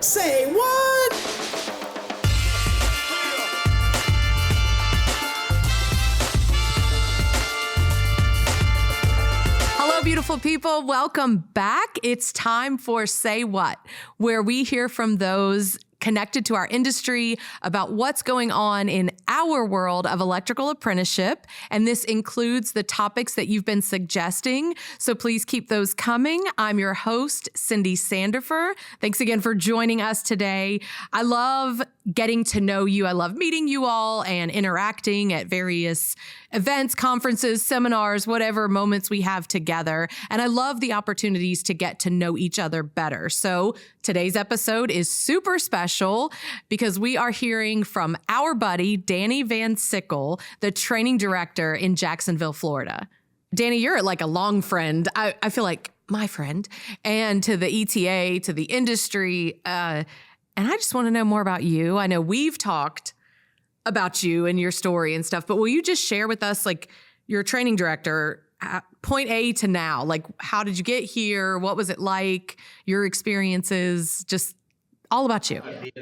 Say what? Hello, beautiful people. Welcome back. It's time for Say What, where we hear from those connected to our industry about what's going on in our world of electrical apprenticeship. And this includes the topics that you've been suggesting. So please keep those coming. I'm your host, Cindy Sandifer. Thanks again for joining us today. I love getting to know you. I love meeting you all and interacting at various events, conferences, seminars, whatever moments we have together. And I love the opportunities to get to know each other better. So today's episode is super special because we are hearing from our buddy, Danny Van Sickle, the training director in Jacksonville, Florida. Danny, you're like a long friend. I feel like my friend, and to the ETA, to the industry. And I just want to know more about you. I know we've talked about you and your story and stuff, but will you just share with us, like, you're a training director, point A to now, like, how did you get here? What was it like? Your experiences, just all about you. I'd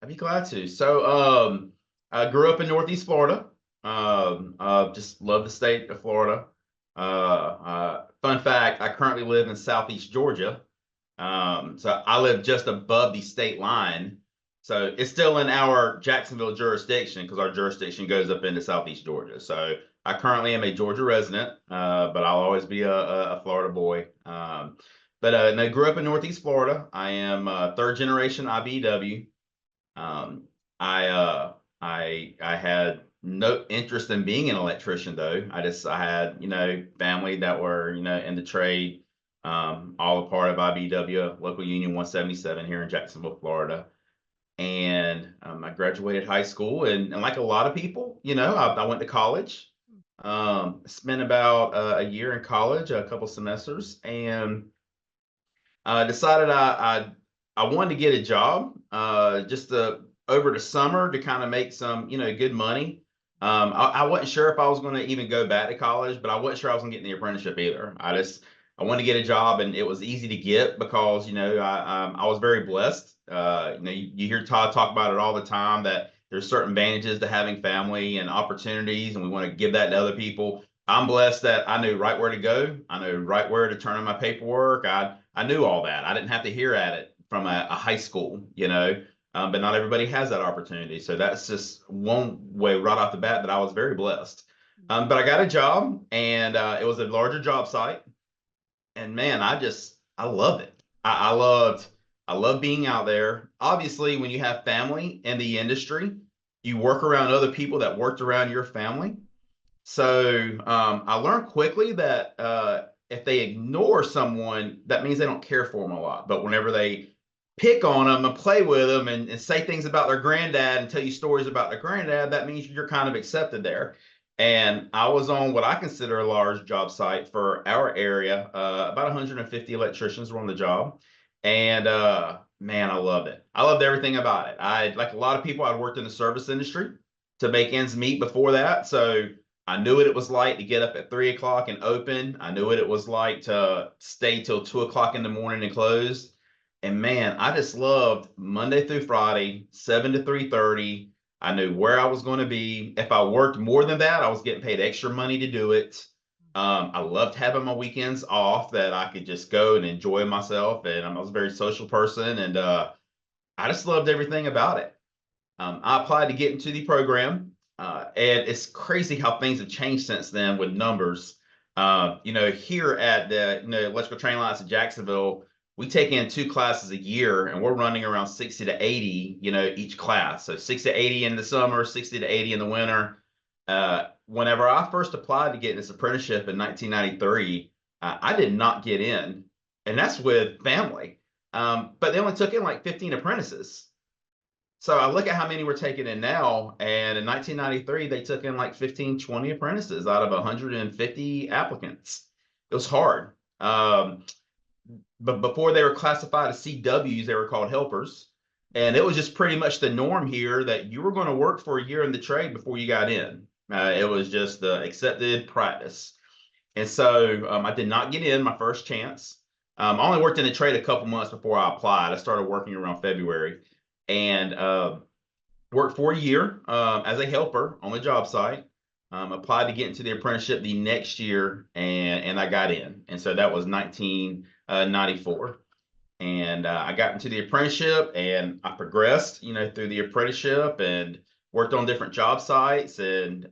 be glad to. I grew up in Northeast Florida. Just love the state of Florida. Fun fact, I currently live in Southeast Georgia. So I live just above the state line. So it's still in our Jacksonville jurisdiction because our jurisdiction goes up into Southeast Georgia. So I currently am a Georgia resident, but I'll always be a Florida boy. And I grew up in Northeast Florida. I am third generation IBEW. I had no interest in being an electrician though. I had, family that were, in the trade, all a part of IBEW, local union 177 here in Jacksonville, Florida. And I graduated high school and like a lot of people, I went to college, spent about a year in college, a couple semesters, and decided I wanted to get a job over the summer to kind of make some, good money. I wasn't sure if I was going to even go back to college, but I wasn't sure I was going to get in the apprenticeship either. I wanted to get a job, and it was easy to get because, I was very blessed. You hear Todd talk about it all the time, that there's certain advantages to having family and opportunities, and we want to give that to other people. I'm blessed that I knew right where to go. I knew right where to turn in my paperwork. I knew all that. I didn't have to hear at it from a high school, but not everybody has that opportunity. So that's just one way right off the bat that I was very blessed. But I got a job, and it was a larger job site. And man, I loved it. I loved being out there. Obviously, when you have family in the industry, you work around other people that worked around your family. So I learned quickly that if they ignore someone, that means they don't care for them a lot. But whenever they pick on them and play with them and say things about their granddad and tell you stories about their granddad, that means you're kind of accepted there. And I was on what I consider a large job site for our area. About 150 electricians were on the job. And man, I loved it. I loved everything about it. Like a lot of people, I'd worked in the service industry to make ends meet before that. So I knew what it was like to get up at 3 o'clock and open. I knew what it was like to stay till 2 o'clock in the morning and close. And man, I just loved Monday through Friday, 7 to 3:30. I knew where I was going to be. If I worked more than that, I was getting paid extra money to do it. I loved having my weekends off that I could just go and enjoy myself. And I was a very social person, and I just loved everything about it. I applied to get into the program, and it's crazy how things have changed since then with numbers. Here at the electrical training alliance in Jacksonville, we take in 2 classes a year, and we're running around 60 to 80, each class. So 60 to 80 in the summer, 60 to 80 in the winter. Whenever I first applied to get in this apprenticeship in 1993, I did not get in, and that's with family. But they only took in like 15 apprentices. So I look at how many we're taking in now, and in 1993, they took in like 15, 20 apprentices out of 150 applicants. It was hard. But before they were classified as CWs, they were called helpers. And it was just pretty much the norm here that you were going to work for a year in the trade before you got in. It was just the accepted practice. And so I did not get in my first chance. I only worked in the trade a couple months before I applied. I started working around February, and worked for a year as a helper on the job site. Applied to get into the apprenticeship the next year, and I got in. And so that was 1994. And I got into the apprenticeship, and I progressed, through the apprenticeship and worked on different job sites. And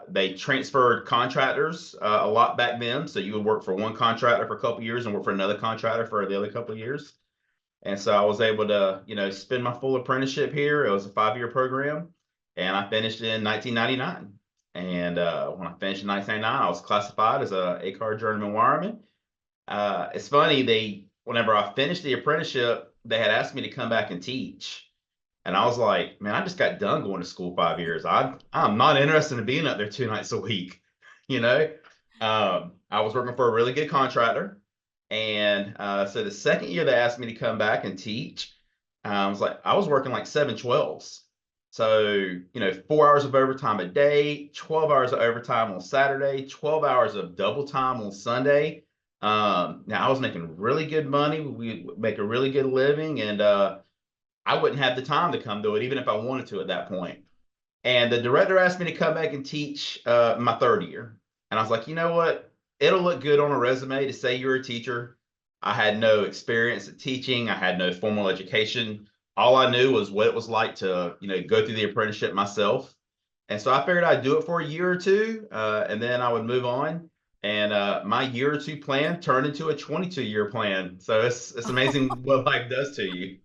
they transferred contractors a lot back then. So you would work for one contractor for a couple of years and work for another contractor for the other couple of years. And so I was able to, spend my full apprenticeship here. It was a 5-year program, and I finished in 1999. And when I finished in 1999, I was classified as a A-car journeyman wireman. It's funny, whenever I finished the apprenticeship, they had asked me to come back and teach. And I was like, man, I just got done going to school 5 years. I'm not interested in being up there 2 nights a week. You know, I was working for a really good contractor. And so the second year they asked me to come back and teach, I was working like 7/12s. So, 4 hours of overtime a day, 12 hours of overtime on Saturday, 12 hours of double time on Sunday. Now I was making really good money. We make a really good living, and I wouldn't have the time to come do it, even if I wanted to at that point. And the director asked me to come back and teach my third year. And I was like, you know what? It'll look good on a resume to say you're a teacher. I had no experience at teaching. I had no formal education. All I knew was what it was like to, go through the apprenticeship myself. And so I figured I'd do it for a year or two, and then I would move on. And my year or two plan turned into a 22-year plan. So it's amazing what life does to you.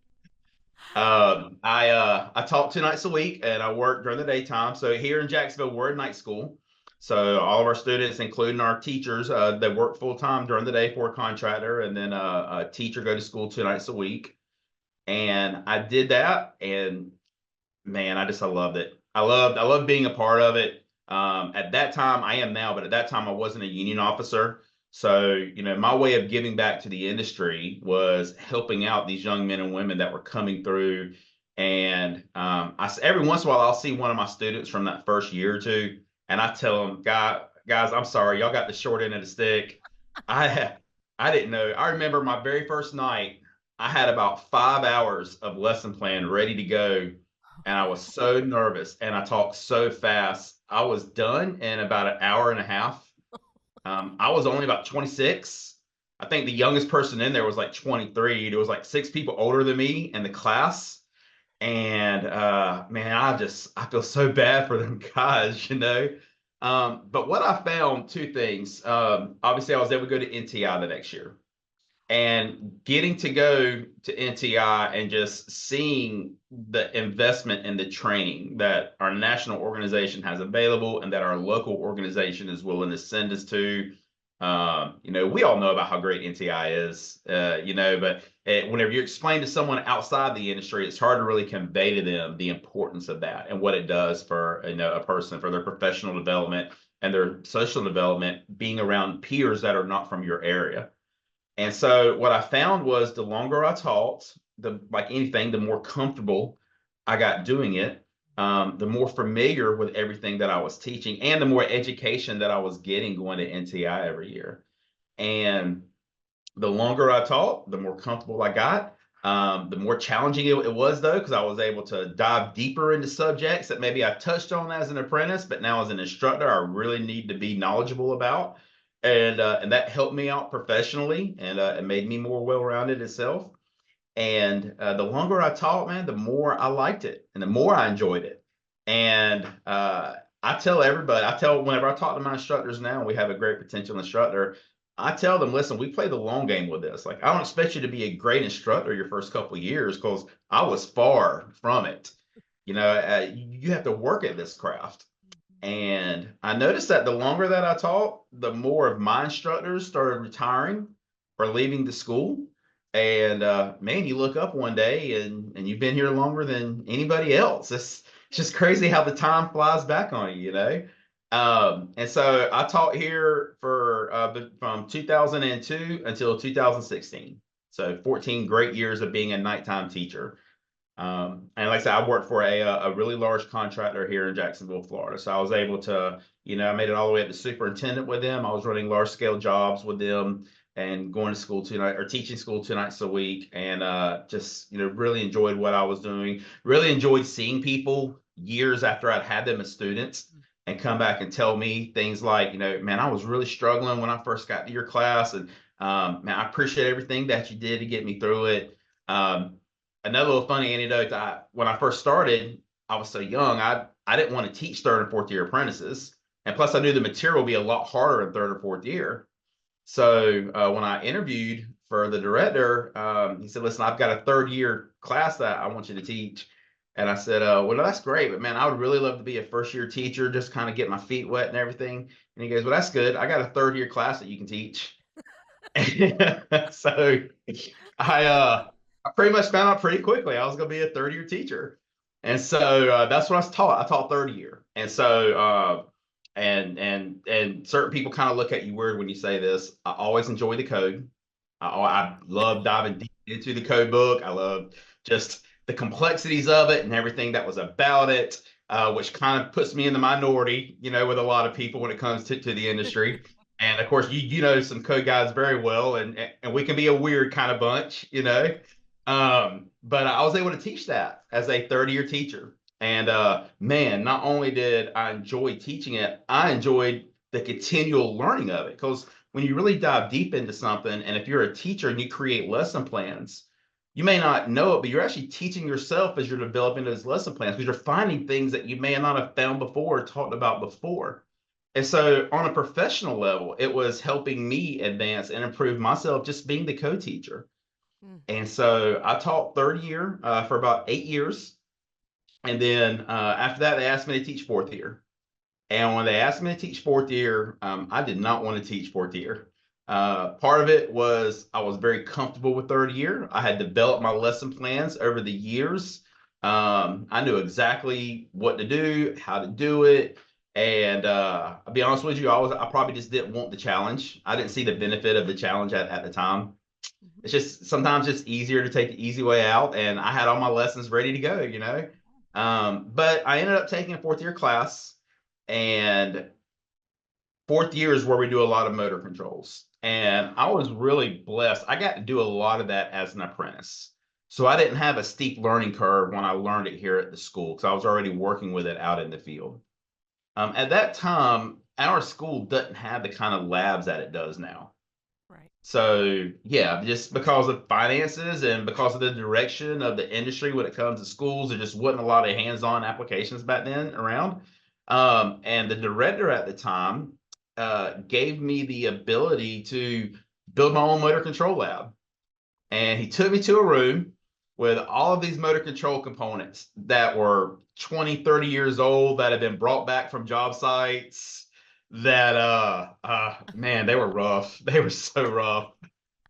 I taught 2 nights a week, and I worked during the daytime. So here in Jacksonville, we're a night school. So all of our students, including our teachers, they work full time during the day for a contractor, and then a teacher go to school 2 nights a week. And I did that, and man, I loved it. I loved being a part of it. At that time, I am now, but at that time, I wasn't a union officer. So, my way of giving back to the industry was helping out these young men and women that were coming through. And every once in a while, I'll see one of my students from that first year or two, and I tell them, guys, I'm sorry, y'all got the short end of the stick. I I didn't know. I remember my very first night, I had about 5 hours of lesson plan ready to go, and I was so nervous and I talked so fast. I was done in about an hour and a half. I was only about 26. I think the youngest person in there was like 23. There was like 6 people older than me in the class. And man, I feel so bad for them guys. But what I found, two things. Obviously, I was able to go to NTI the next year. And getting to go to NTI and just seeing the investment in the training that our national organization has available and that our local organization is willing to send us to. We all know about how great NTI is, but whenever you explain to someone outside the industry, it's hard to really convey to them the importance of that and what it does for, a person, for their professional development and their social development, being around peers that are not from your area. And so what I found was the longer I taught, like anything, the more comfortable I got doing it, the more familiar with everything that I was teaching, and the more education that I was getting going to NTI every year. And the longer I taught, the more comfortable I got. The more challenging it was, though, because I was able to dive deeper into subjects that maybe I touched on as an apprentice, but now as an instructor, I really need to be knowledgeable about. And that helped me out professionally, and it made me more well-rounded itself. And the longer I taught, man, the more I liked it and the more I enjoyed it. And I tell everybody, whenever I talk to my instructors now, we have a great potential instructor. I tell them, listen, we play the long game with this. Like, I don't expect you to be a great instructor your first couple of years, because I was far from it. You have to work at this craft. And I noticed that the longer that I taught, the more of my instructors started retiring or leaving the school. And man, you look up one day and you've been here longer than anybody else. It's just crazy how the time flies back on you. And so I taught here from 2002 until 2016. So 14 great years of being a nighttime teacher. And like I said, I worked for a really large contractor here in Jacksonville, Florida. So I was able to, I made it all the way up to superintendent with them. I was running large scale jobs with them. and going to school 2 nights or teaching school 2 nights a week, and just really enjoyed what I was doing. Really enjoyed seeing people years after I'd had them as students and come back and tell me things like, man, I was really struggling when I first got to your class, and man, I appreciate everything that you did to get me through it. Another little funny anecdote, when I first started, I was so young, I didn't want to teach third and fourth year apprentices. And plus, I knew the material would be a lot harder in third or fourth year. So when I interviewed for the director, he said, listen, I've got a third year class that I want you to teach. And I said, well, that's great, but man, I would really love to be a first year teacher, just kind of get my feet wet and everything. And he goes, well, that's good. I got a third year class that you can teach. So I pretty much found out pretty quickly I was going to be a third year teacher. And so that's what I was taught. I taught third year. And so and certain people kind of look at you weird when you say this. I always enjoy the code. I love diving deep into the code book. I love just the complexities of it and everything that was about it, which kind of puts me in the minority, with a lot of people when it comes to the industry. And of course, you know some code guys very well, and we can be a weird kind of bunch. But I was able to teach that as a third-year teacher. And man, not only did I enjoy teaching it, I enjoyed the continual learning of it. Because when you really dive deep into something, and if you're a teacher and you create lesson plans, you may not know it, but you're actually teaching yourself as you're developing those lesson plans, because you're finding things that you may not have found before or talked about before. And so on a professional level, it was helping me advance and improve myself just being the co-teacher. And so I taught third year for about 8 years. And then after that, they asked me to teach fourth year. And when they asked me to teach fourth year, I did not want to teach fourth year. Part of it was I was very comfortable with third year. I had developed my lesson plans over the years. I knew exactly what to do, how to do it. And I'll be honest with you, I probably just didn't want the challenge. I didn't see the benefit of the challenge at the time. It's just sometimes it's easier to take the easy way out, and I had all my lessons ready to go. But I ended up taking a fourth year class, and fourth year is where we do a lot of motor controls. And I was really blessed. I got to do a lot of that as an apprentice. So I didn't have a steep learning curve when I learned it here at the school, because I was already working with it out in the field. At that time, our school doesn't have the kind of labs that it does now. Right. So yeah, just because of finances and because of the direction of the industry when it comes to schools, there just wasn't a lot of hands-on applications back then around. And the director at the time gave me the ability to build my own motor control lab. And he took me to a room with all of these motor control components that were 20, 30 years old, that had been brought back from job sites, that man, they were rough. They were so rough.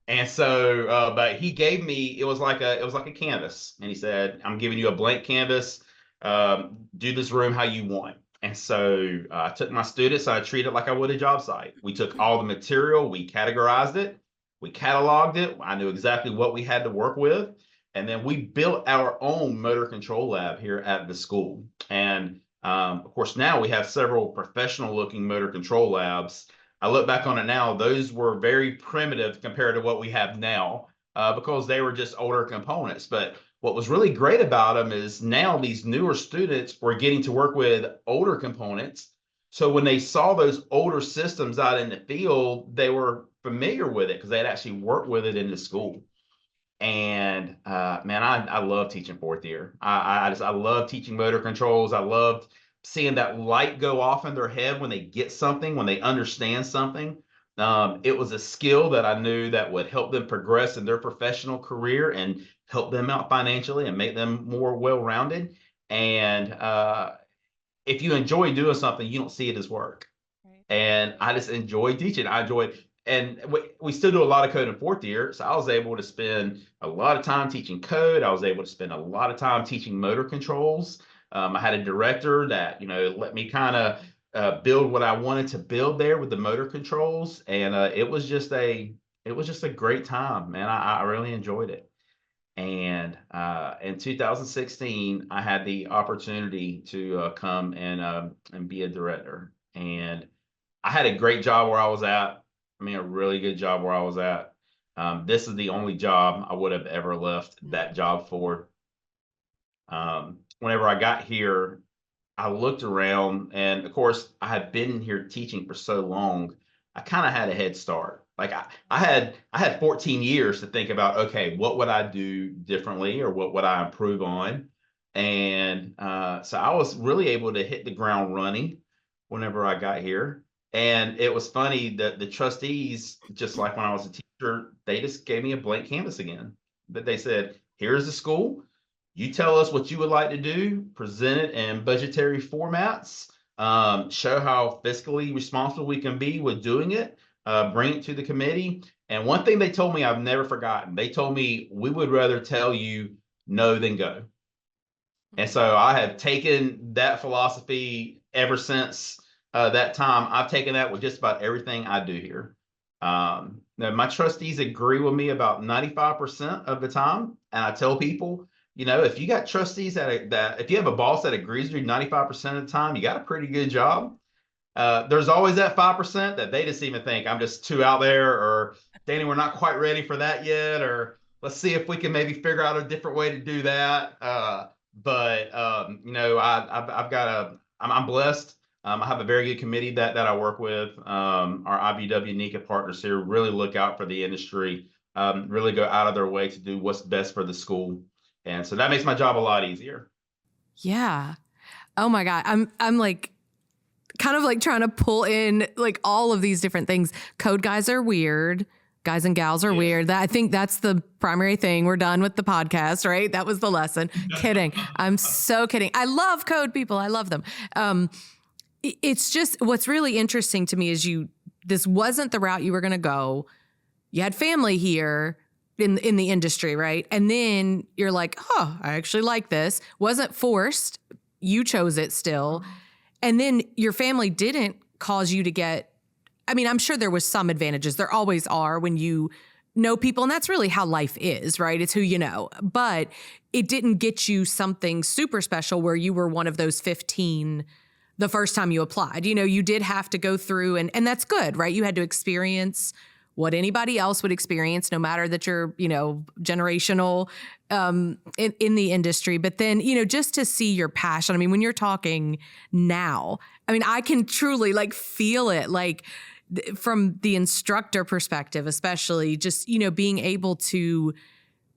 And so but he gave me, it was like a canvas, and he said, I'm giving you a blank canvas. Do this room how you want. And so I took my students, I treated it like I would a job site. We took all the material, we categorized it, we cataloged it. I knew exactly what we had to work with. And then we built our own motor control lab here at the school. And of course, now we have several professional looking motor control labs. I look back on it now, those were very primitive compared to what we have now, because they were just older components. But what was really great about them is now these newer students were getting to work with older components. So when they saw those older systems out in the field, they were familiar with it because they had actually worked with it in the school. And man, I love teaching fourth year. I love teaching motor controls. I loved seeing that light go off in their head when they get something, when they understand something. It was a skill that I knew that would help them progress in their professional career and help them out financially and make them more well-rounded. And if you enjoy doing something, you don't see it as work. Right. And I just enjoy teaching. I enjoy, and we still do a lot of code in fourth year. So I was able to spend a lot of time teaching code. I was able to spend a lot of time teaching motor controls. I had a director that, let me kind of build what I wanted to build there with the motor controls. And it was just a great time, man. I really enjoyed it. And in 2016, I had the opportunity to come and be a director. And I had a great job where I was at. I mean, a really good job where I was at. This is the only job I would have ever left that job for. Whenever I got here, I looked around, and of course, I had been here teaching for so long. I kind of had a head start. Like I had 14 years to think about, okay, what would I do differently, or what would I improve on? And so I was really able to hit the ground running whenever I got here. And it was funny that the trustees, just like when I was a teacher, they just gave me a blank canvas again. But they said, here's the school. You tell us what you would like to do, present it in budgetary formats, show how fiscally responsible we can be with doing it, bring it to the committee. And one thing they told me I've never forgotten, they told me, we would rather tell you no than go. And so I have taken that philosophy ever since that time. I've taken that with just about everything I do here. Now my trustees agree with me about 95% of the time. And I tell people, if you got trustees that if you have a boss that agrees with you 95% of the time, you got a pretty good job. There's always that 5% that they just even think I'm just too out there, or Danny, we're not quite ready for that yet, or let's see if we can maybe figure out a different way to do that. I'm blessed. I have a very good committee that I work with. Our IBW NICA partners here really look out for the industry, really go out of their way to do what's best for the school. And so that makes my job a lot easier. Yeah. Oh my God. I'm like kind of like trying to pull in like all of these different things. Code guys are weird. Guys and gals are weird. I think that's the primary thing. We're done with the podcast, right? That was the lesson. Kidding. I'm so kidding. I love code people. I love them. It's just what's really interesting to me is this wasn't the route you were going to go. You had family here in the industry, right? And then you're like, oh, I actually like this. Wasn't forced. You chose it still. And then your family didn't cause you to get, I mean, I'm sure there was some advantages. There always are when you know people, and that's really how life is, right? It's who you know. But it didn't get you something super special where you were one of those 15 the first time you applied. You did have to go through, and that's good, right? You had to experience what anybody else would experience, no matter that you're, generational in the industry. But then, just to see your passion. I mean, when you're talking now, I mean, I can truly like feel it, like from the instructor perspective, especially just, being able to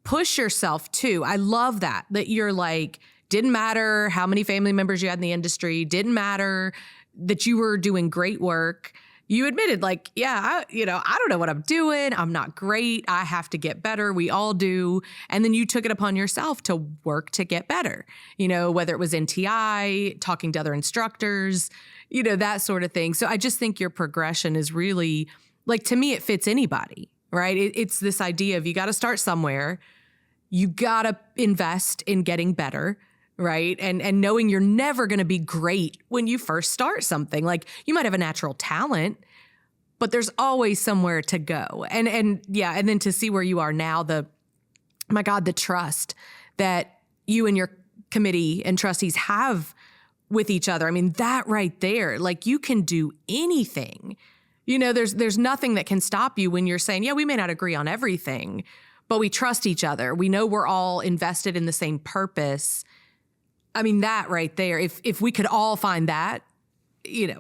push yourself too. I love that you're like, didn't matter how many family members you had in the industry, didn't matter that you were doing great work. You admitted like, yeah, I don't know what I'm doing. I'm not great. I have to get better. We all do. And then you took it upon yourself to work to get better, whether it was NTI, talking to other instructors, that sort of thing. So I just think your progression is really, like, to me, it fits anybody, right? It's this idea of you got to start somewhere. You got to invest in getting better. Right. And knowing you're never going to be great when you first start something. Like, you might have a natural talent, but there's always somewhere to go. And then to see where you are now, my God, the trust that you and your committee and trustees have with each other. I mean, that right there, like, you can do anything. There's nothing that can stop you when you're saying, yeah, we may not agree on everything, but we trust each other. We know we're all invested in the same purpose. I mean, that right there, if we could all find that,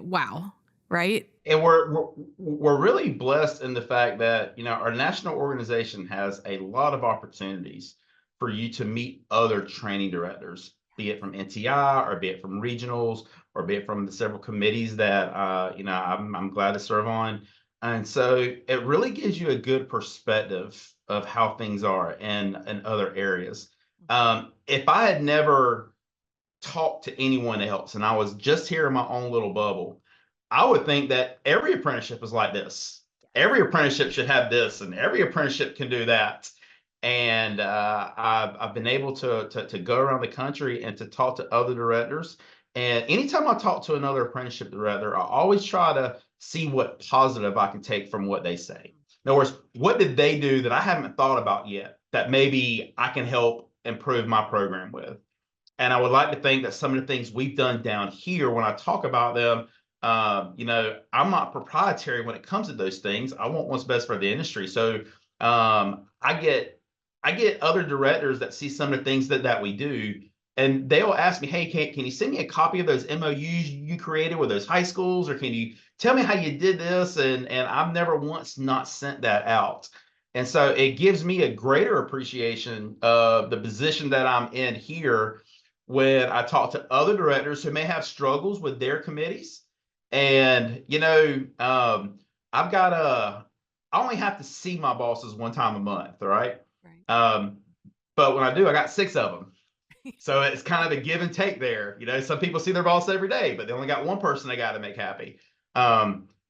wow, right? And we're really blessed in the fact that, our national organization has a lot of opportunities for you to meet other training directors, be it from NTI, or be it from regionals, or be it from the several committees that, I'm glad to serve on. And so it really gives you a good perspective of how things are in other areas. If I had never talk to anyone else and I was just here in my own little bubble, I would think that every apprenticeship is like this. Every apprenticeship should have this, and every apprenticeship can do that. And I've been able to go around the country and to talk to other directors. And anytime I talk to another apprenticeship director, I always try to see what positive I can take from what they say. In other words, what did they do that I haven't thought about yet that maybe I can help improve my program with? And I would like to think that some of the things we've done down here, when I talk about them, I'm not proprietary when it comes to those things. I want what's best for the industry. So I get other directors that see some of the things that we do, and they'll ask me, "Hey, can you send me a copy of those MOUs you created with those high schools, or can you tell me how you did this?" And I've never once not sent that out. And so it gives me a greater appreciation of the position that I'm in here when I talk to other directors who may have struggles with their committees. And I've got I only have to see my bosses one time a month, all right? Right. Um, but when I do, I got six of them. So it's kind of a give and take there. Some people see their boss every day, but they only got one person they got to make happy.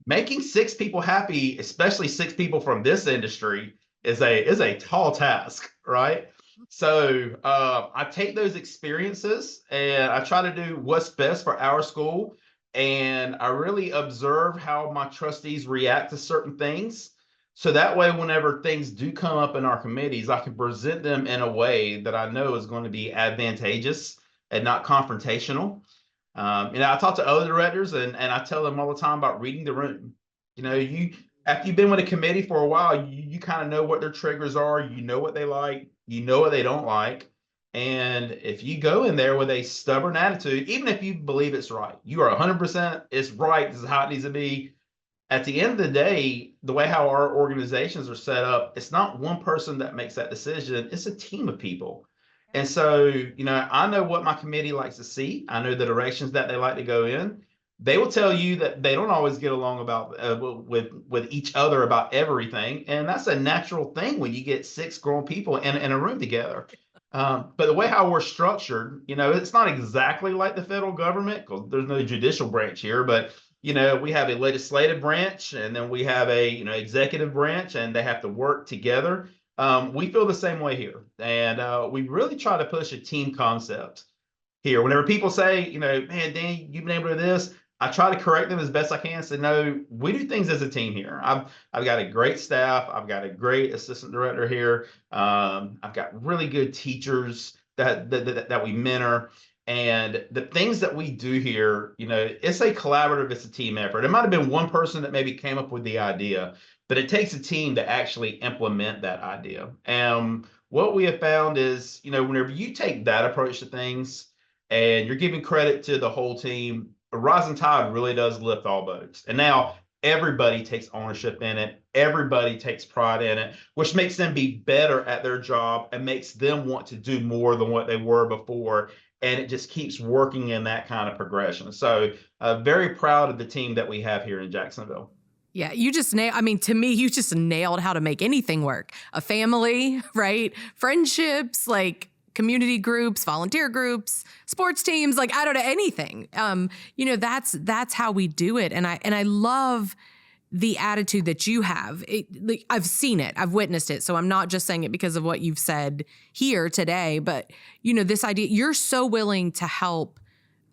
Making six people happy, especially six people from this industry, is a tall task, right? So I take those experiences and I try to do what's best for our school. And I really observe how my trustees react to certain things. So that way, whenever things do come up in our committees, I can present them in a way that I know is going to be advantageous and not confrontational. I talk to other directors and I tell them all the time about reading the room. You after you've been with a committee for a while, you kind of know what their triggers are, you know what they like, you know what they don't like. And if you go in there with a stubborn attitude, even if you believe it's right, you are 100% it's right, this is how it needs to be. At the end of the day, the way how our organizations are set up, it's not one person that makes that decision, it's a team of people. And so, I know what my committee likes to see. I know the directions that they like to go in. They will tell you that they don't always get along about with each other about everything, and that's a natural thing when you get six grown people in a room together. But the way how we're structured, it's not exactly like the federal government because there's no judicial branch here, but we have a legislative branch and then we have a executive branch, and they have to work together. We feel the same way here, and we really try to push a team concept here. Whenever people say, man, Danny, you've been able to do this, I try to correct them as best I can. Say, no, we do things as a team here. I've got a great staff. I've got a great assistant director here. I've got really good teachers that we mentor. And the things that we do here, it's a collaborative, it's a team effort. It might have been one person that maybe came up with the idea, but it takes a team to actually implement that idea. And what we have found is, whenever you take that approach to things and you're giving credit to the whole team, a rising tide really does lift all boats. And now everybody takes ownership in it. Everybody takes pride in it, which makes them be better at their job and makes them want to do more than what they were before. And it just keeps working in that kind of progression. So very proud of the team that we have here in Jacksonville. Yeah, you just to me, you just nailed how to make anything work. A family, right? Friendships, like community groups, volunteer groups, sports teams, like I don't know, anything. That's how we do it. And I love the attitude that you have. I've seen it, I've witnessed it. So I'm not just saying it because of what you've said here today, but this idea, you're so willing to help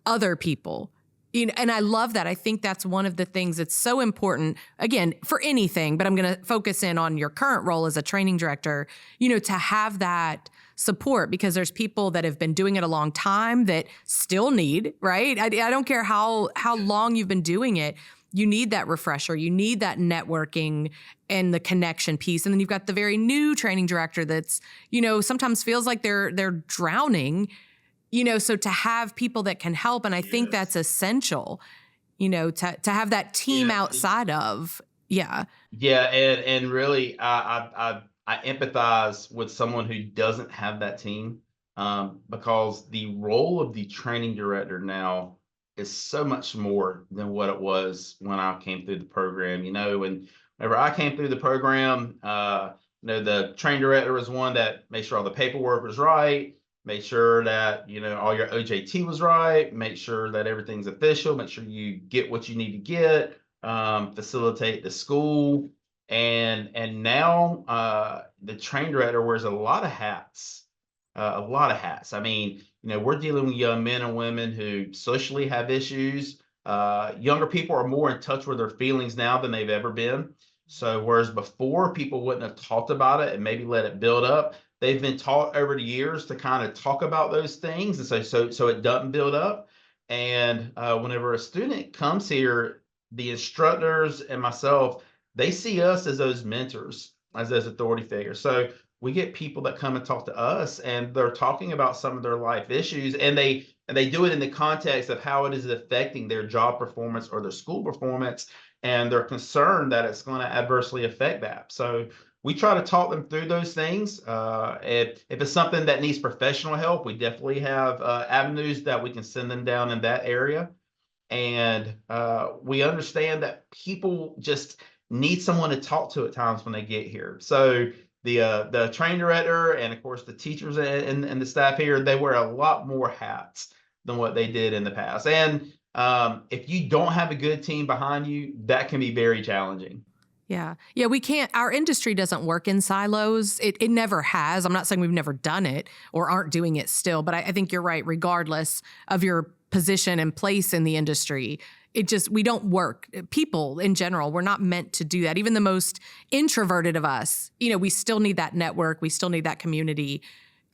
other people. And I love that. I think that's one of the things that's so important, again, for anything, but I'm going to focus in on your current role as a training director, to have that support, because there's people that have been doing it a long time that still need, right? I don't care how long you've been doing it. You need that refresher. You need that networking and the connection piece. And then you've got the very new training director that's, sometimes feels like they're drowning, so to have people that can help. And I think that's essential, to have that team outside of. Yeah. Yeah. And really, I empathize with someone who doesn't have that team, because the role of the training director now is so much more than what it was when I came through the program. Whenever I came through the program, the training director was one that made sure all the paperwork was right, made sure that all your OJT was right, make sure that everything's official, make sure you get what you need to get, facilitate the school. And now the training director wears a lot of hats. I mean, we're dealing with young men and women who socially have issues. Younger people are more in touch with their feelings now than they've ever been. So whereas before people wouldn't have talked about it and maybe let it build up, they've been taught over the years to kind of talk about those things, and so it doesn't build up. And whenever a student comes here, the instructors and myself, they see us as those mentors, as those authority figures. So we get people that come and talk to us, and they're talking about some of their life issues, and they do it in the context of how it is affecting their job performance or their school performance, and they're concerned that it's going to adversely affect that. So we try to talk them through those things. If it's something that needs professional help, we definitely have avenues that we can send them down in that area. And we understand that people just need someone to talk to at times when they get here. So the training director and of course the teachers and the staff here, they wear a lot more hats than what they did in the past. And if you don't have a good team behind you, that can be very challenging. Yeah. Yeah. We can't, our industry doesn't work in silos. It never has. I'm not saying we've never done it or aren't doing it still, but I think you're right. Regardless of your position and place in the industry, we don't work. People in general, we're not meant to do that. Even the most introverted of us, we still need that network. We still need that community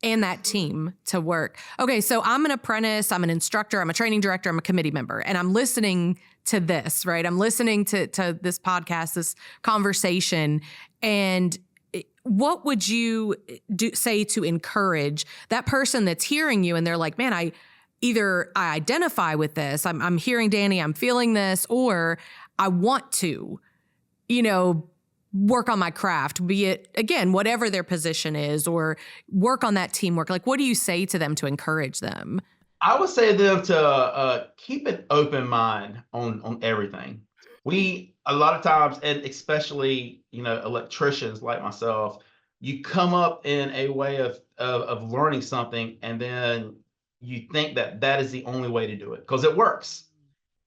and that team to work. Okay, so I'm an apprentice, I'm an instructor, I'm a training director, I'm a committee member, and I'm listening to this, right? I'm listening to this podcast, this conversation, and what would you say to encourage that person that's hearing you and they're like, man, I identify with this, I'm hearing Danny, I'm feeling this, or I want to, work on my craft, be it, again, whatever their position is, or work on that teamwork. Like, what do you say to them to encourage them? I would say to them to keep an open mind on everything. We, a lot of times, and especially, electricians like myself, you come up in a way of learning something, and then you think that that is the only way to do it because it works.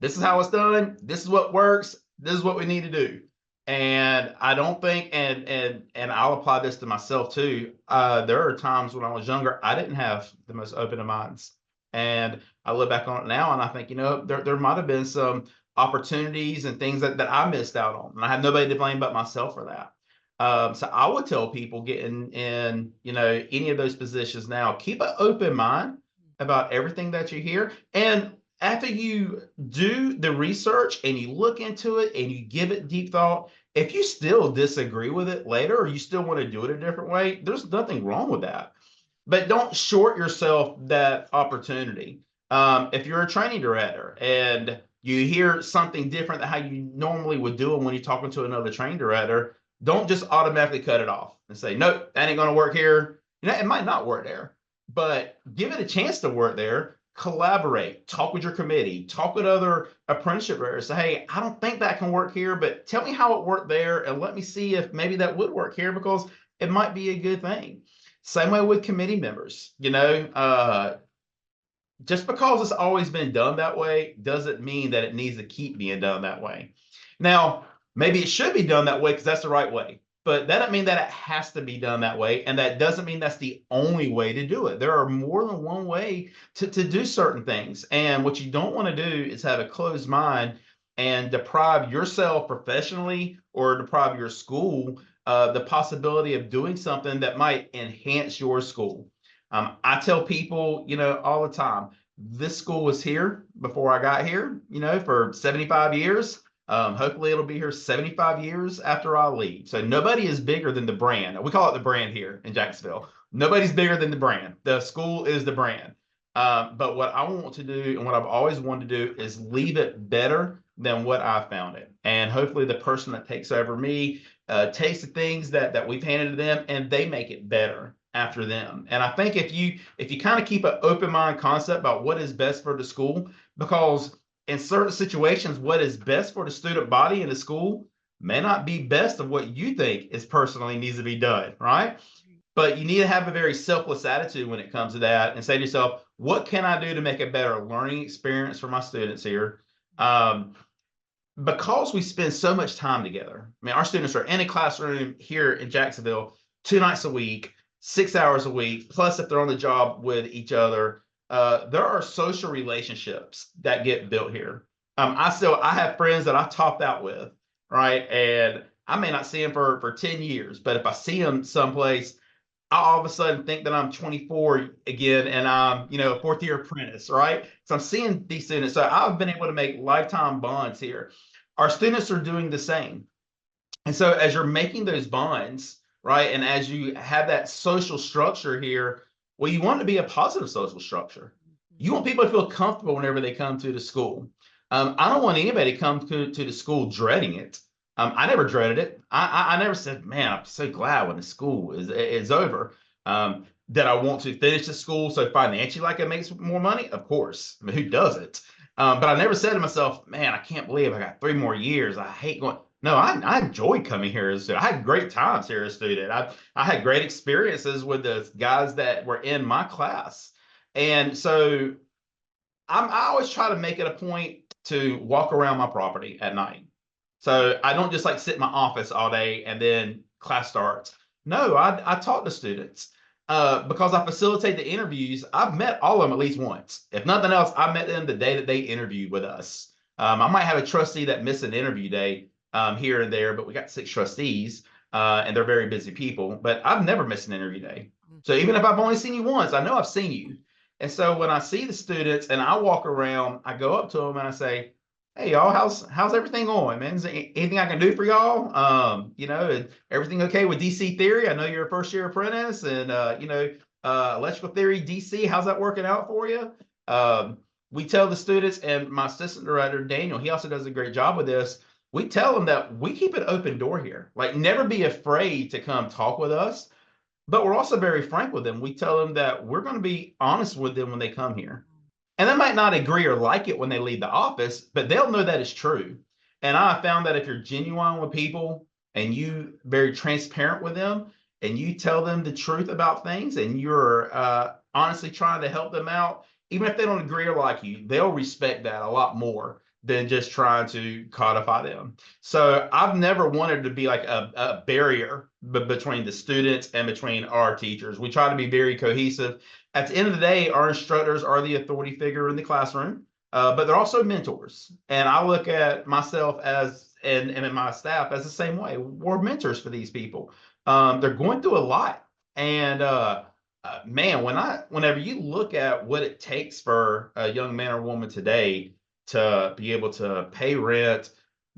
This is how it's done. This is what works. This is what we need to do. And I don't think, and I'll apply this to myself too. There are times when I was younger, I didn't have the most open of minds, and I look back on it now, and I think, there might have been some opportunities and things that I missed out on, and I have nobody to blame but myself for that. So I would tell people getting in, any of those positions now, keep an open mind about everything that you hear, and after you do the research and you look into it and you give it deep thought, if you still disagree with it later or you still want to do it a different way, there's nothing wrong with that. But don't short yourself that opportunity. If you're a training director and you hear something different than how you normally would do it when you're talking to another training director, don't just automatically cut it off and say, nope, that ain't going to work here. It might not work there, but give it a chance to work there. Collaborate, talk with your committee, talk with other apprenticeship directors. Say, hey, I don't think that can work here, but tell me how it worked there and let me see if maybe that would work here because it might be a good thing. Same way with committee members. Just because it's always been done that way doesn't mean that it needs to keep being done that way. Now, maybe it should be done that way because that's the right way. But that doesn't mean that it has to be done that way. And that doesn't mean that's the only way to do it. There are more than one way to do certain things. And what you don't want to do is have a closed mind and deprive yourself professionally or deprive your school the possibility of doing something that might enhance your school. I tell people, all the time, this school was here before I got here, for 75 years. Hopefully it'll be here 75 years after I leave. So nobody is bigger than the brand. We call it the brand here in Jacksonville. Nobody's bigger than the brand. The school is the brand. But what I want to do and what I've always wanted to do is leave it better than what I found it. And hopefully the person that takes over me takes the things that we've handed to them and they make it better after them. And I think if you kind of keep an open mind concept about what is best for the school, because in certain situations, what is best for the student body in the school may not be best of what you think is personally needs to be done, right? But you need to have a very selfless attitude when it comes to that and say to yourself, what can I do to make a better learning experience for my students here? Because we spend so much time together. I mean, our students are in a classroom here in Jacksonville 2 nights a week, 6 hours a week, plus if they're on the job with each other. There are social relationships that get built here. I have friends that I topped out with, right? And I may not see them for 10 years, but if I see them someplace, I all of a sudden think that I'm 24 again and I'm, a fourth year apprentice, right? So I'm seeing these students. So I've been able to make lifetime bonds here. Our students are doing the same. And so as you're making those bonds, right, and as you have that social structure here, well, you want it to be a positive social structure. You want people to feel comfortable whenever they come to the school. I don't want anybody to come to the school dreading it. I never dreaded it. I never said, man, I'm so glad when the school is over. That I want to finish the school so financially I can make more money? Of course. I mean, who doesn't? But I never said to myself, man, I can't believe I got 3 more years. I hate going. No, I enjoyed coming here as a student. I had great times here as a student. I had great experiences with the guys that were in my class. And so I always try to make it a point to walk around my property at night. So I don't just like sit in my office all day and then class starts. No, I talk to students because I facilitate the interviews. I've met all of them at least once. If nothing else, I met them the day that they interviewed with us. I might have a trustee that missed an interview day here and there, but we got 6 trustees and they're very busy people. But I've never missed an interview day. So even if I've only seen you once, I know I've seen you. And so when I see the students and I walk around, I go up to them and I say, hey, y'all, how's everything going, man? Is there anything I can do for y'all? Everything okay with DC theory? I know you're a first year apprentice and, electrical theory, DC, how's that working out for you? We tell the students, and my assistant director, Daniel, he also does a great job with this. We tell them that we keep an open door here. Like, never be afraid to come talk with us. But we're also very frank with them. We tell them that we're going to be honest with them when they come here. And they might not agree or like it when they leave the office, but they'll know that it's true. And I found that if you're genuine with people and you very transparent with them and you tell them the truth about things and you're honestly trying to help them out, even if they don't agree or like you, they'll respect that a lot more than just trying to codify them. So I've never wanted to be like a barrier between the students and between our teachers. We try to be very cohesive. At the end of the day, our instructors are the authority figure in the classroom, but they're also mentors. And I look at myself and my staff as the same way. We're mentors for these people. They're going through a lot. And man, whenever you look at what it takes for a young man or woman today to be able to pay rent,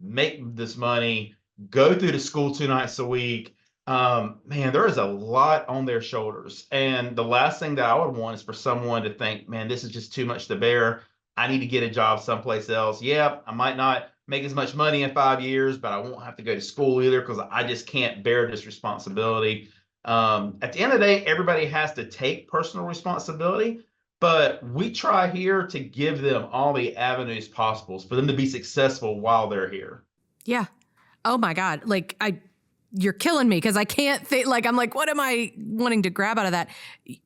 make this money, go through the school 2 nights a week, man, there is a lot on their shoulders. And the last thing that I would want is for someone to think, man, this is just too much to bear. I need to get a job someplace else. Yeah, I might not make as much money in 5 years, but I won't have to go to school either because I just can't bear this responsibility. At the end of the day, everybody has to take personal responsibility, but we try here to give them all the avenues possible for them to be successful while they're here. Yeah. Oh my God. Like you're killing me because I can't think, like, I'm like, what am I wanting to grab out of that?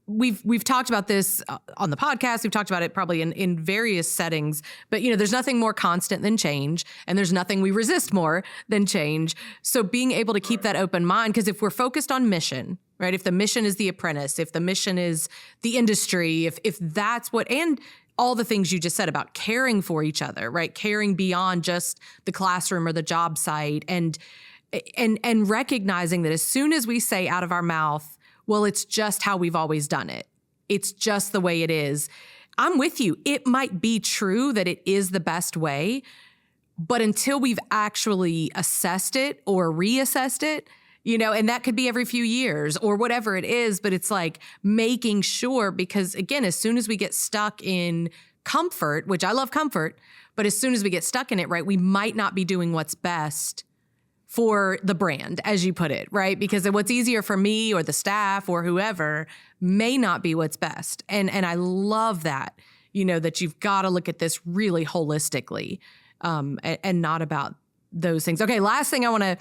We've talked about this on the podcast. We've talked about it probably in various settings, but there's nothing more constant than change, and there's nothing we resist more than change. So being able to keep that open mind, because if we're focused on mission, right? If the mission is the apprentice, if the mission is the industry, if that's what, and all the things you just said about caring for each other, right? Caring beyond just the classroom or the job site, and recognizing that as soon as we say out of our mouth, well, it's just how we've always done it. It's just the way it is. I'm with you. It might be true that it is the best way, but until we've actually assessed it or reassessed it, and that could be every few years or whatever it is, but it's like making sure, because again, as soon as we get stuck in comfort, which I love comfort, but as soon as we get stuck in it, right, we might not be doing what's best for the brand, as you put it, right? Because what's easier for me or the staff or whoever may not be what's best. And I love that, that you've got to look at this really holistically and not about those things. Okay, last thing I want to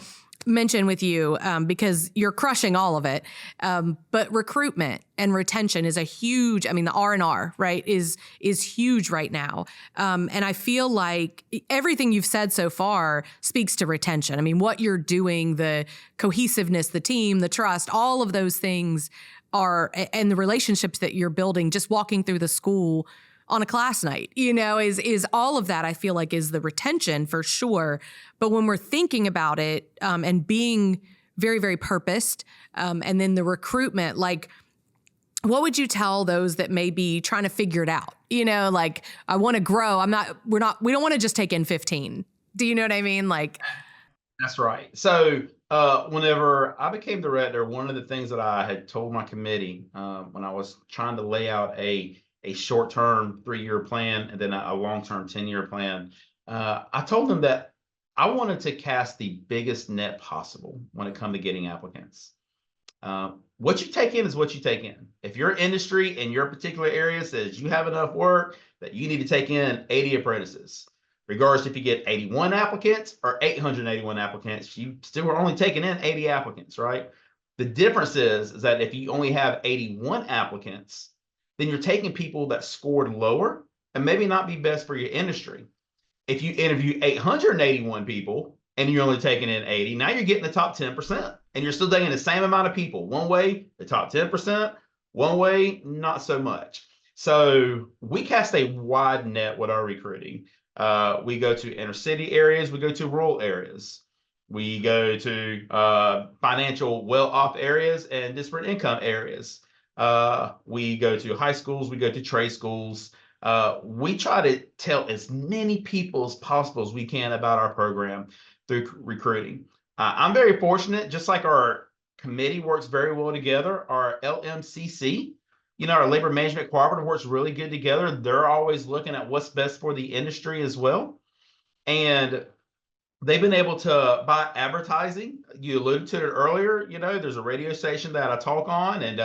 mention with you, because you're crushing all of it, but recruitment and retention is a huge, the R&R, right, is huge right now. And I feel like everything you've said so far speaks to retention. What you're doing, the cohesiveness, the team, the trust, all of those things are, and the relationships that you're building just walking through the school on a class night, is all of that, I feel like, is the retention for sure. But when we're thinking about it and being very, very purposed. And then the recruitment, like, what would you tell those that may be trying to figure it out? Like, I want to grow. We don't want to just take in 15. Do you know what I mean? Like, that's right. So whenever I became director, one of the things that I had told my committee when I was trying to lay out a short-term 3-year plan and then a long-term 10-year plan, I told them that I wanted to cast the biggest net possible when it comes to getting applicants. What you take in is what you take in. If your industry in your particular area says you have enough work that you need to take in 80 apprentices, regardless if you get 81 applicants or 881 applicants, you still are only taking in 80 applicants, right? The difference is that if you only have 81 applicants, then you're taking people that scored lower and maybe not be best for your industry. If you interview 881 people and you're only taking in 80, now you're getting the top 10%, and you're still taking the same amount of people. One way, the top 10%, one way, not so much. So we cast a wide net with our recruiting. We go to inner city areas, we go to rural areas. We go to financial well-off areas and disparate income areas. We go to high schools, we go to trade schools. We try to tell as many people as possible as we can about our program through recruiting. I'm very fortunate, just like our committee works very well together, our LMCC, our labor management cooperative works really good together. They're always looking at what's best for the industry as well. And they've been able to buy advertising. You alluded to it earlier, there's a radio station that I talk on, and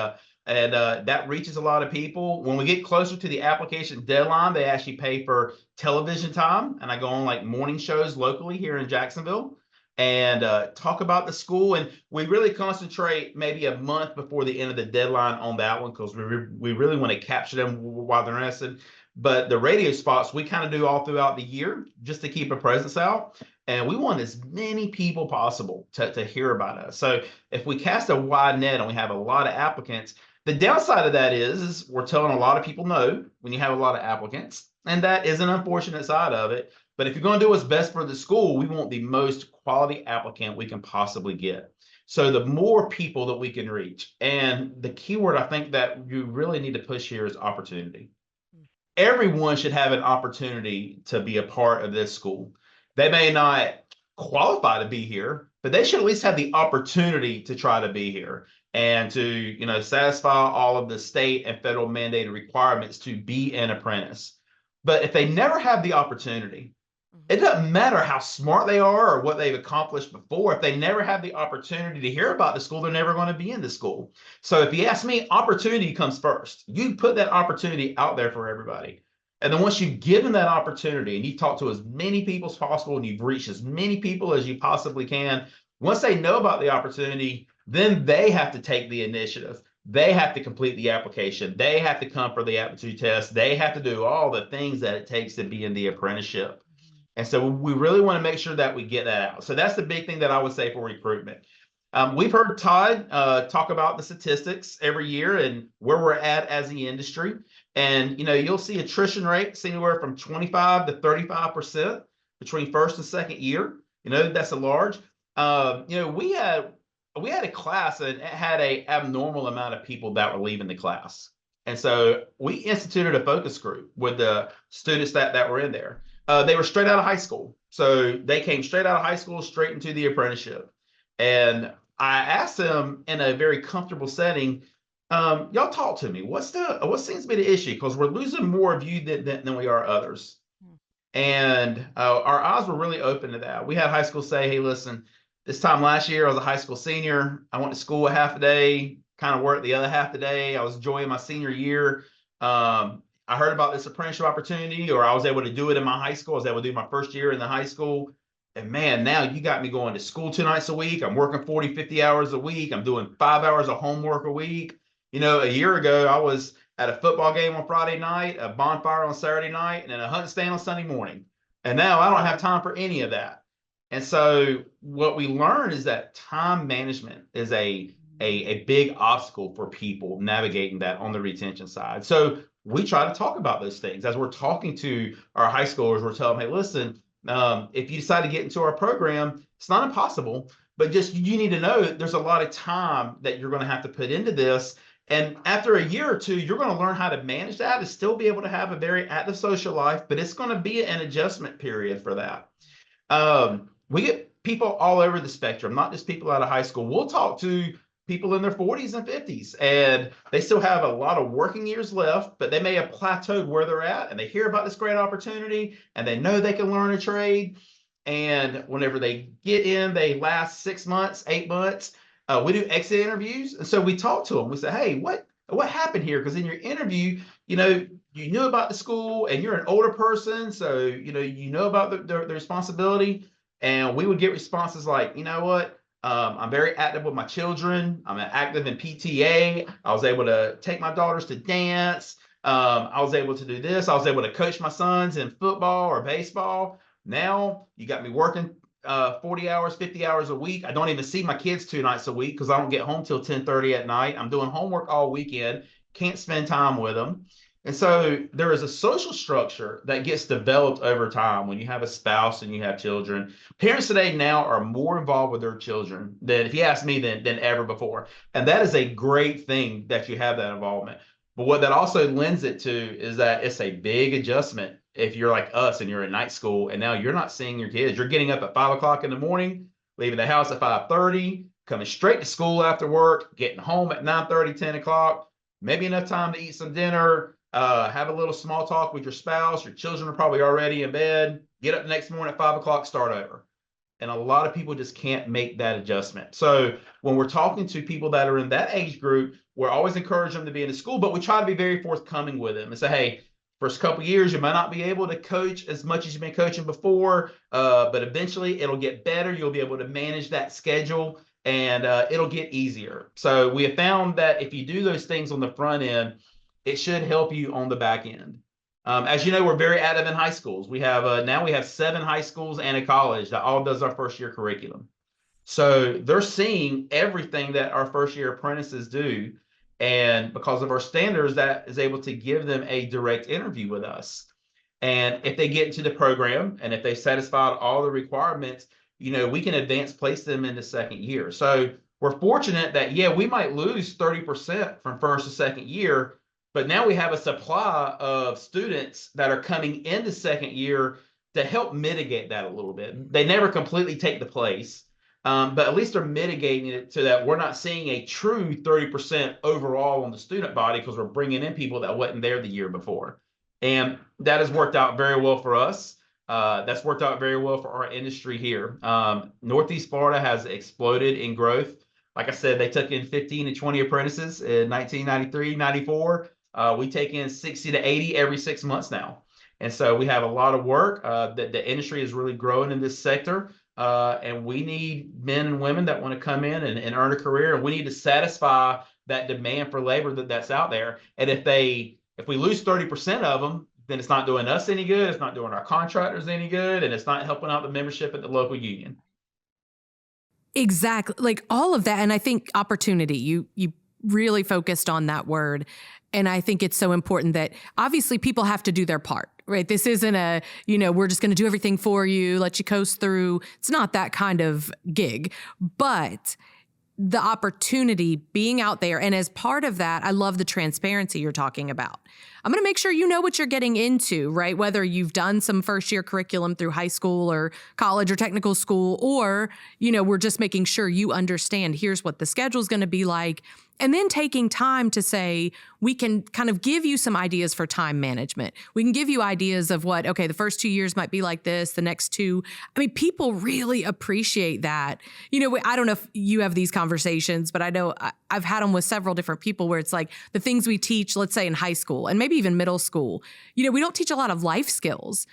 that reaches a lot of people. When we get closer to the application deadline, they actually pay for television time, and I go on like morning shows locally here in Jacksonville and talk about the school. And we really concentrate maybe a month before the end of the deadline on that one, because we really want to capture them while they're interested. But the radio spots we kind of do all throughout the year just to keep a presence out. And we want as many people possible to hear about us. So if we cast a wide net and we have a lot of applicants, the downside of that is we're telling a lot of people no when you have a lot of applicants. And that is an unfortunate side of it. But if you're going to do what's best for the school, we want the most quality applicant we can possibly get. So the more people that we can reach. And the key word I think that you really need to push here is opportunity. Everyone should have an opportunity to be a part of this school. They may not qualify to be here, but they should at least have the opportunity to try to be here and to, satisfy all of the state and federal mandated requirements to be an apprentice. But if they never have the opportunity, it doesn't matter how smart they are or what they've accomplished before. If they never have the opportunity to hear about the school, they're never going to be in the school. So if you ask me, opportunity comes first. You put that opportunity out there for everybody. And then once you've given that opportunity and you've talked to as many people as possible and you've reached as many people as you possibly can, once they know about the opportunity, then they have to take the initiative. They have to complete the application. They have to come for the aptitude test. They have to do all the things that it takes to be in the apprenticeship. And so we really want to make sure that we get that out. So that's the big thing that I would say for recruitment. We've heard Todd talk about the statistics every year and where we're at as the industry. And, you'll see attrition rates anywhere from 25 to 35% between first and second year. That's a large. We had a class and it had a abnormal amount of people that were leaving the class. And so we instituted a focus group with the students that were in there. They were straight out of high school. So they came straight out of high school, straight into the apprenticeship. And I asked them in a very comfortable setting, y'all talk to me. What seems to be the issue? Because we're losing more of you than we are others. And our eyes were really open to that. We had high school say, hey, listen, this time last year, I was a high school senior. I went to school a half a day, kind of worked the other half the day. I was enjoying my senior year. I heard about this apprenticeship opportunity, or I was able to do it in my high school. I was able to do my first year in the high school. And man, now you got me going to school 2 nights a week. I'm working 40, 50 hours a week. I'm doing 5 hours of homework a week. A year ago, I was at a football game on Friday night, a bonfire on Saturday night, and then a hunt stand on Sunday morning. And now I don't have time for any of that. And so what we learned is that time management is a big obstacle for people navigating that on the retention side. So we try to talk about those things. As we're talking to our high schoolers, we're telling them, hey, listen, if you decide to get into our program, it's not impossible, but just you need to know that there's a lot of time that you're going to have to put into this. And after a year or two, you're going to learn how to manage that and still be able to have a very active social life, but it's going to be an adjustment period for that. We get people all over the spectrum, not just people out of high school. We'll talk to people in their 40s and 50s, and they still have a lot of working years left, but they may have plateaued where they're at, and they hear about this great opportunity, and they know they can learn a trade. And whenever they get in, they last 6 months, 8 months. We do exit interviews, and so we talk to them. We say, "Hey, what happened here?" Because in your interview, you knew about the school, and you're an older person, so you know about the responsibility. And we would get responses like, "You know what? I'm very active with my children. I'm active in PTA. I was able to take my daughters to dance. I was able to do this. I was able to coach my sons in football or baseball. Now you got me working 40 hours, 50 hours a week. I don't even see my kids 2 nights a week because I don't get home till 10:30 at night. I'm doing homework all weekend. Can't spend time with them." And so there is a social structure that gets developed over time when you have a spouse and you have children. Parents today now are more involved with their children than, if you ask me, than ever before. And that is a great thing that you have that involvement. But what that also lends it to is that it's a big adjustment if you're like us and you're in night school and now you're not seeing your kids. You're getting up at 5 o'clock in the morning, leaving the house at 5:30, coming straight to school after work, getting home at 9:30, 10 o'clock, maybe enough time to eat some dinner, have a little small talk with your spouse. Your children are probably already in bed. Get up the next morning at 5 o'clock, start over. And a lot of people just can't make that adjustment. So when we're talking to people that are in that age group, we're always encouraging them to be in the school, but we try to be very forthcoming with them and say, "Hey, first couple of years, you might not be able to coach as much as you've been coaching before, but eventually it'll get better. You'll be able to manage that schedule, and it'll get easier." So we have found that if you do those things on the front end, it should help you on the back end. As you know, we're very active in high schools. We have now we have 7 high schools and a college that all does our first year curriculum. So they're seeing everything that our first year apprentices do. And because of our standards, that is able to give them a direct interview with us. And if they get into the program and if they've satisfied all the requirements, we can advance place them in the second year. So we're fortunate that, yeah, we might lose 30% from first to second year, but now we have a supply of students that are coming into second year to help mitigate that a little bit. They never completely take the place, but at least they're mitigating it so that we're not seeing a true 30% overall on the student body because we're bringing in people that wasn't there the year before. And that has worked out very well for us. That's worked out very well for our industry here. Northeast Florida has exploded in growth. Like I said, they took in 15 to 20 apprentices in 1993, 94. We take in 60 to 80 every 6 months now. And so we have a lot of work. The industry is really growing in this sector. And we need men and women that want to come in and earn a career. And we need to satisfy that demand for labor that's out there. And if we lose 30% of them, then it's not doing us any good. It's not doing our contractors any good. And it's not helping out the membership at the local union. Exactly. Like all of that. And I think opportunity, you really focused on that word. And I think it's so important that obviously people have to do their part, right? This isn't we're just going to do everything for you, let you coast through. It's not that kind of gig, but the opportunity being out there. And as part of that, I love the transparency you're talking about. I'm going to make sure you know what you're getting into, right? Whether you've done some first year curriculum through high school or college or technical school, or, we're just making sure you understand here's what the schedule is going to be like. And then taking time to say, we can kind of give you some ideas for time management. We can give you ideas of what, okay, the first 2 years might be like this, the next 2. I mean, people really appreciate that. I don't know if you have these conversations, but I know I've had them with several different people where it's like the things we teach, let's say in high school and maybe even middle school, we don't teach a lot of life skills.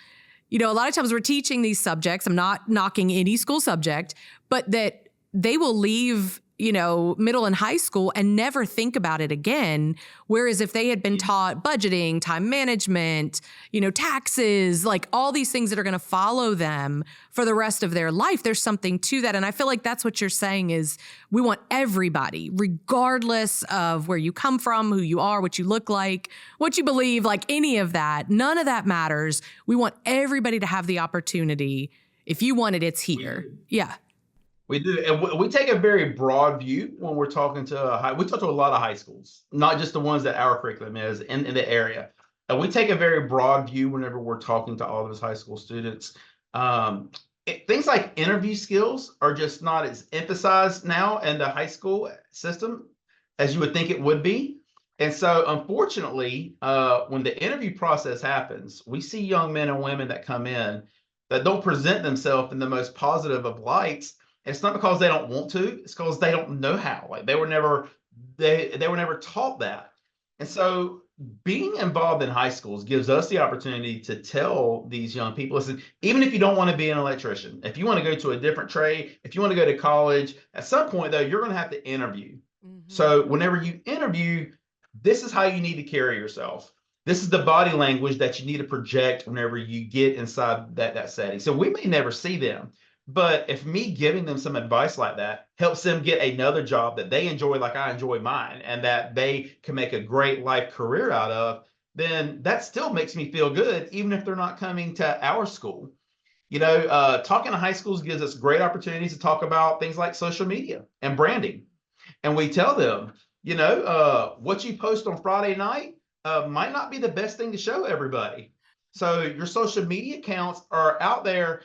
A lot of times we're teaching these subjects. I'm not knocking any school subject, but that they will leave middle and high school and never think about it again. Whereas if they had been taught budgeting, time management, taxes, like all these things that are going to follow them for the rest of their life, there's something to that. And I feel like that's what you're saying is we want everybody, regardless of where you come from, who you are, what you look like, what you believe, like any of that, none of that matters. We want everybody to have the opportunity. If you want it, it's here. Yeah. We do, and we take a very broad view when we're talking to we talk to a lot of high schools, not just the ones that our curriculum is in the area. And we take a very broad view whenever we're talking to all those high school students. Um, Things like interview skills are just not as emphasized now in the high school system as you would think it would be. And so, unfortunately, when the interview process happens, we see young men and women that come in that don't present themselves in the most positive of lights. It's not because they don't want to, it's because they don't know how. Like they were never taught that. And so being involved in high schools gives us the opportunity to tell these young people, listen, even if you don't want to be an electrician, if you want to go to a different trade, if you want to go to college, at some point though, you're going to have to interview. So whenever you interview, this is how you need to carry yourself. This is the body language that you need to project whenever you get inside that setting. So we may never see them, but if me giving them some advice like that helps them get another job that they enjoy like I enjoy mine and that they can make a great life career out of, then that still makes me feel good, even if they're not coming to our school. Talking to high schools gives us great opportunities to talk about things like social media and branding. And we tell them, what you post on Friday night might not be the best thing to show everybody. So your social media accounts are out there.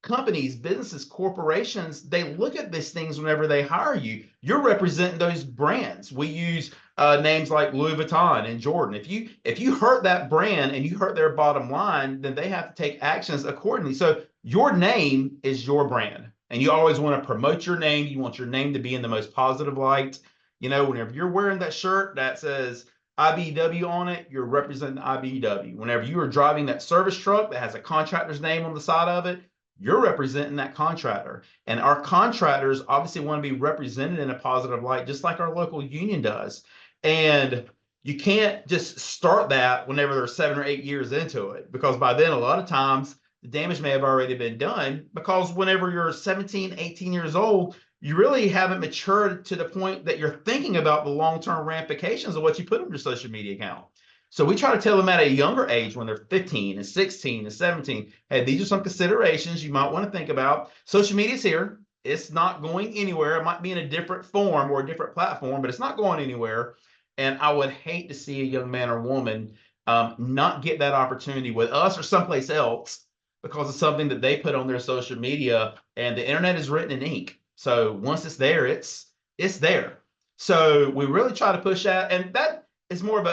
Companies, businesses, corporations, they look at these things whenever they hire you. You're representing those brands. We use names like Louis Vuitton and Jordan. If you hurt that brand and you hurt their bottom line, then they have to take actions accordingly. So your name is your brand. And you always want to promote your name. You want your name to be in the most positive light. Whenever you're wearing that shirt that says IBW on it, you're representing IBW. Whenever you are driving that service truck that has a contractor's name on the side of it, you're representing that contractor. And our contractors obviously want to be represented in a positive light, just like our local union does. And you can't just start that whenever they're 7 or 8 years into it, because by then, a lot of times, the damage may have already been done, because whenever you're 17, 18 years old, you really haven't matured to the point that you're thinking about the long-term ramifications of what you put on your social media account. So we try to tell them at a younger age, when they're 15 and 16 and 17, hey, these are some considerations you might want to think about. Social media is here. It's not going anywhere. It might be in a different form or a different platform, but it's not going anywhere. And I would hate to see a young man or woman not get that opportunity with us or someplace else because of something that they put on their social media. And the internet is written in ink. So once it's there, it's there. So we really try to push that. And that is more of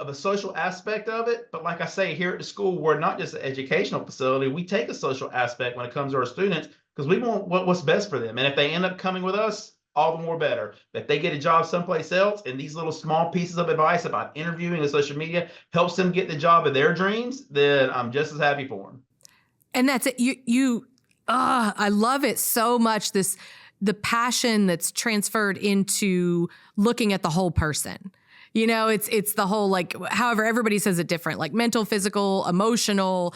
a social aspect of it. But like I say, here at the school, we're not just an educational facility. We take a social aspect when it comes to our students, because we want what's best for them. And if they end up coming with us, all the more better. If they get a job someplace else and these little small pieces of advice about interviewing and social media helps them get the job of their dreams, then I'm just as happy for them. And that's it. I love it so much. The passion that's transferred into looking at the whole person. It's the whole, like, however everybody says it different, like mental, physical, emotional,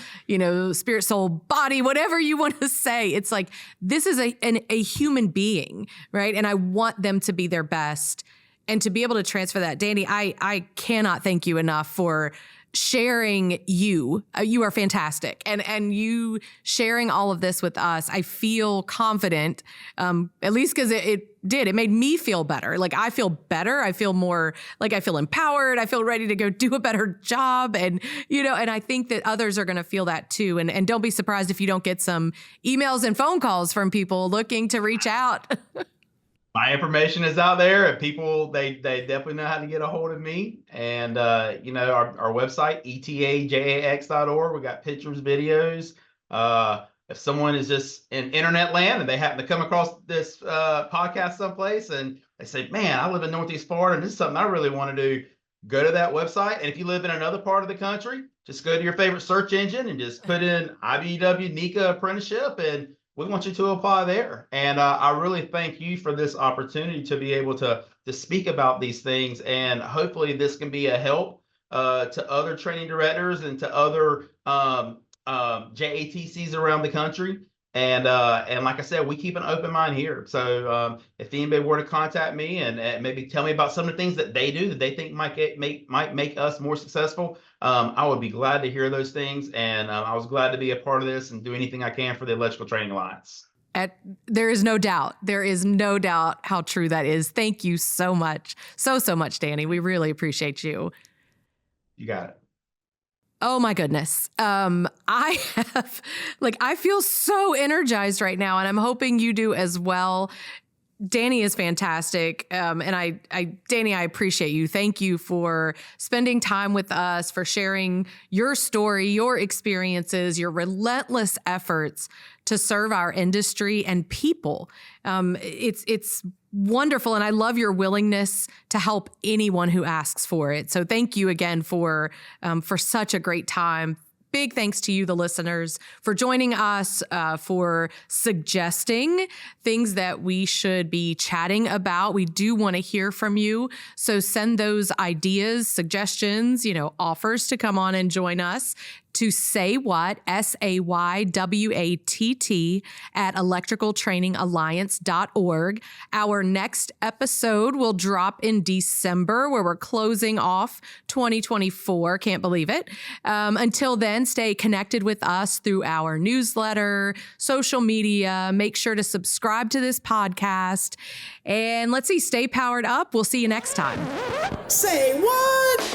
spirit, soul, body, whatever you want to say. It's like, this is a human being, right? And I want them to be their best, and to be able to transfer that. Danny, I cannot thank you enough for sharing you. You are fantastic. And you sharing all of this with us, I feel confident, at least because it made me feel better. Like, I feel better. I feel more like I feel empowered. I feel ready to go do a better job. And, and I think that others are going to feel that too. And don't be surprised if you don't get some emails and phone calls from people looking to reach out. My information is out there, and people, they definitely know how to get a hold of me. And our website, etajax.org, we got pictures, videos. If someone is just in internet land and they happen to come across this podcast someplace and they say, man, I live in Northeast Florida and this is something I really want to do, go to that website. And if you live in another part of the country, just go to your favorite search engine and just put in IBEW NECA apprenticeship, and we want you to apply there. And I really thank you for this opportunity to be able to speak about these things. And hopefully this can be a help to other training directors and to other JATCs around the country. And like I said, we keep an open mind here. So if anybody were to contact me and maybe tell me about some of the things that they do that they think might make us more successful, I would be glad to hear those things. And I was glad to be a part of this and do anything I can for the Electrical Training Alliance. There is no doubt. There is no doubt how true that is. Thank you so much. So much, Danny. We really appreciate you. You got it. Oh my goodness. I feel so energized right now, and I'm hoping you do as well. Danny is fantastic. And Danny, I appreciate you. Thank you for spending time with us, for sharing your story, your experiences, your relentless efforts to serve our industry and people. It's wonderful. And I love your willingness to help anyone who asks for it. So thank you again for such a great time. Big thanks to you, the listeners, for joining us, for suggesting things that we should be chatting about. We do want to hear from you. So send those ideas, suggestions, offers to come on and join us to SayWatt, SayWatt, at electricaltrainingalliance.org. Our next episode will drop in December, where we're closing off 2024. Can't believe it. Until then, stay connected with us through our newsletter, social media. Make sure to subscribe to this podcast. And let's stay powered up. We'll see you next time. Say what?